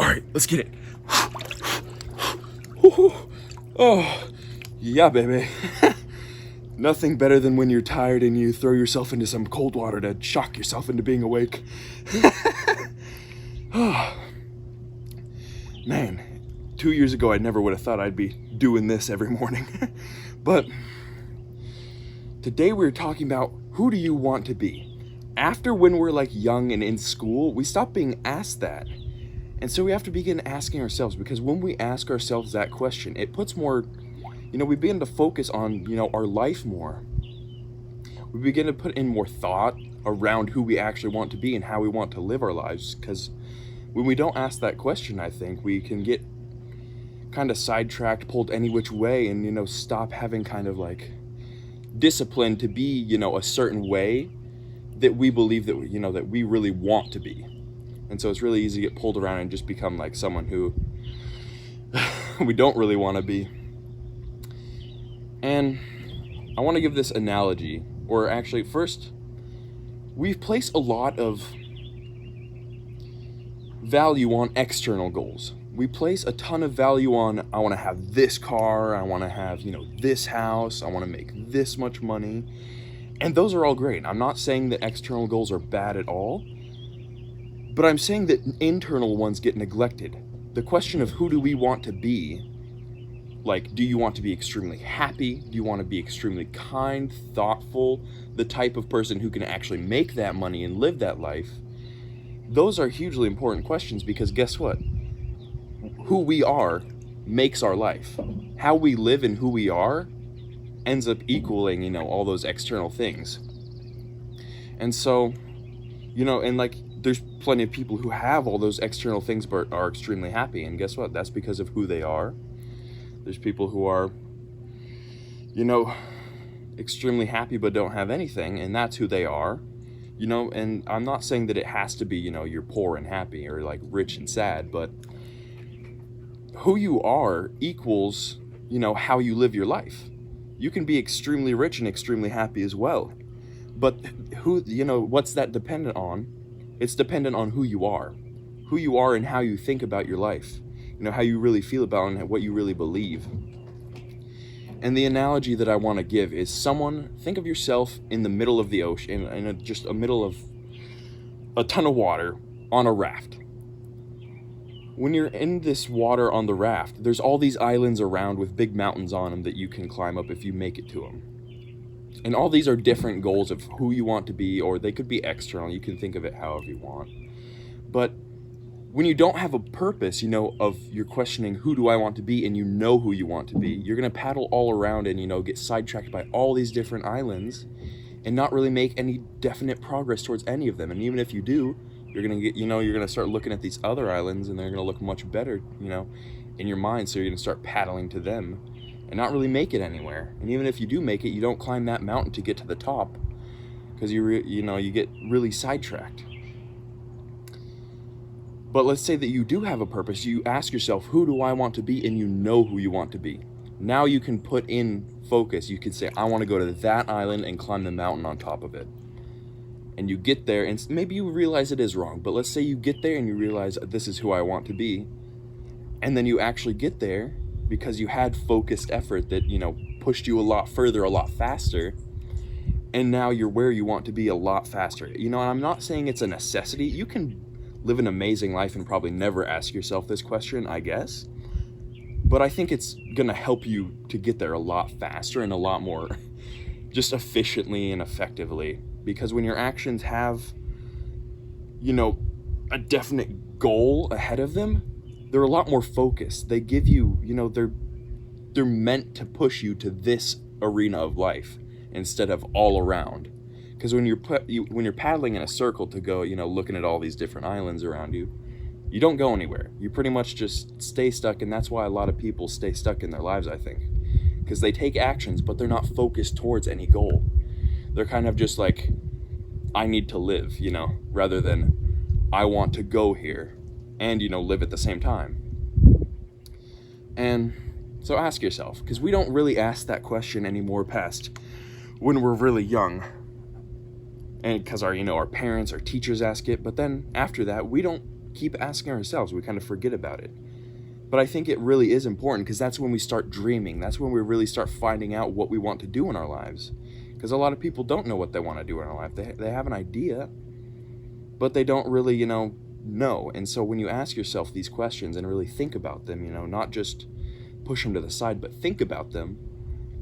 All right, let's get it. Oh, yeah, baby. Nothing better than when you're tired and you throw yourself into some cold water to shock yourself into being awake. Man, 2 years ago I never would have thought I'd be doing this every morning. But today we're talking about who do you want to be? After when we're like young and in school, we stop being asked that. And so we have to begin asking ourselves, because when we ask ourselves that question, it puts more, we begin to focus on, our life more. We begin to put in more thought around who we actually want to be and how we want to live our lives. Because when we don't ask that question, I think we can get kind of sidetracked, pulled any which way, and, stop having kind of like discipline to be, a certain way that we believe that, that we really want to be. And so it's really easy to get pulled around and just become like someone who we don't really want to be. And I want to give this analogy, or actually first, we place a lot of value on external goals. We place a ton of value on, I want to have this car, I want to have, this house, I want to make this much money. And those are all great. I'm not saying that external goals are bad at all, but I'm saying that internal ones get neglected. The question of who do we want to be, like, do you want to be extremely happy? Do you want to be extremely kind, thoughtful, the type of person who can actually make that money and live that life? Those are hugely important questions, because guess what? Who we are makes our life. How we live and who we are ends up equaling, all those external things. And so, and like, there's plenty of people who have all those external things but are extremely happy. And guess what? That's because of who they are. There's people who are, extremely happy but don't have anything, and that's who they are. And I'm not saying that it has to be, you're poor and happy or like rich and sad, but who you are equals, how you live your life. You can be extremely rich and extremely happy as well. But what's that dependent on? It's dependent on who you are and how you think about your life, how you really feel about it and what you really believe. And the analogy that I want to give is think of yourself in the middle of the ocean, in just a middle of a ton of water on a raft. When you're in this water on the raft, there's all these islands around with big mountains on them that you can climb up if you make it to them. And all these are different goals of who you want to be, or they could be external. You can think of it however you want. But when you don't have a purpose, of you're questioning who do I want to be, and who you want to be, you're going to paddle all around and, get sidetracked by all these different islands and not really make any definite progress towards any of them. And even if you do, you're going to get, you're going to start looking at these other islands, and they're going to look much better, in your mind. So you're going to start paddling to them and not really make it anywhere. And even if you do make it, you don't climb that mountain to get to the top, because you get really sidetracked. But let's say that you do have a purpose. You ask yourself, who do I want to be? And you know who you want to be. Now you can put in focus. You could say, I want to go to that island and climb the mountain on top of it. And you get there, and maybe you realize it is wrong, but let's say you get there and you realize this is who I want to be. And then you actually get there because you had focused effort that, pushed you a lot further, a lot faster. And now you're where you want to be a lot faster. And I'm not saying it's a necessity. You can live an amazing life and probably never ask yourself this question, I guess. But I think it's going to help you to get there a lot faster and a lot more just efficiently and effectively. Because when your actions have, a definite goal ahead of them, they're a lot more focused. They give you, they're meant to push you to this arena of life instead of all around. Because when you're paddling in a circle to go, looking at all these different islands around you, you don't go anywhere. You pretty much just stay stuck, and that's why a lot of people stay stuck in their lives, I think. Because they take actions, but they're not focused towards any goal. They're kind of just like, I need to live, rather than I want to go here and, live at the same time. And so ask yourself, because we don't really ask that question anymore past when we're really young. And because our parents, our teachers ask it, but then after that, we don't keep asking ourselves. We kind of forget about it. But I think it really is important because that's when we start dreaming. That's when we really start finding out what we want to do in our lives. Because a lot of people don't know what they want to do in our life. They have an idea, but they don't really, know. And so when you ask yourself these questions and really think about them, not just push them to the side, but think about them,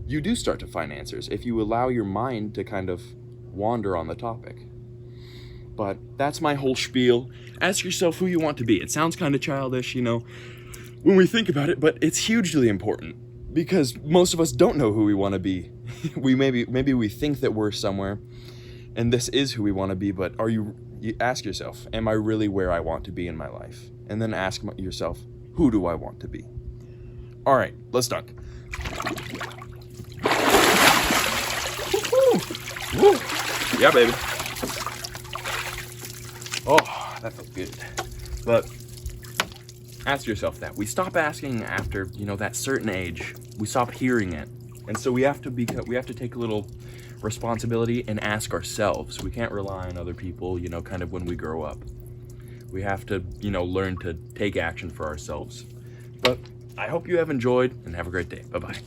you do start to find answers if you allow your mind to kind of wander on the topic. But that's my whole spiel. Ask yourself who you want to be. It sounds kind of childish, when we think about it, but it's hugely important because most of us don't know who we want to be. Maybe we think that we're somewhere and this is who we want to be, but you ask yourself, am I really where I want to be in my life? And then ask yourself, who do I want to be? All right, let's dunk. Woo. Yeah, baby. Oh, that felt good. But ask yourself that. We stop asking after, that certain age. We stop hearing it. And so we have to take a little responsibility and ask ourselves. We can't rely on other people, kind of when we grow up. We have to, learn to take action for ourselves. But I hope you have enjoyed and have a great day. Bye-bye.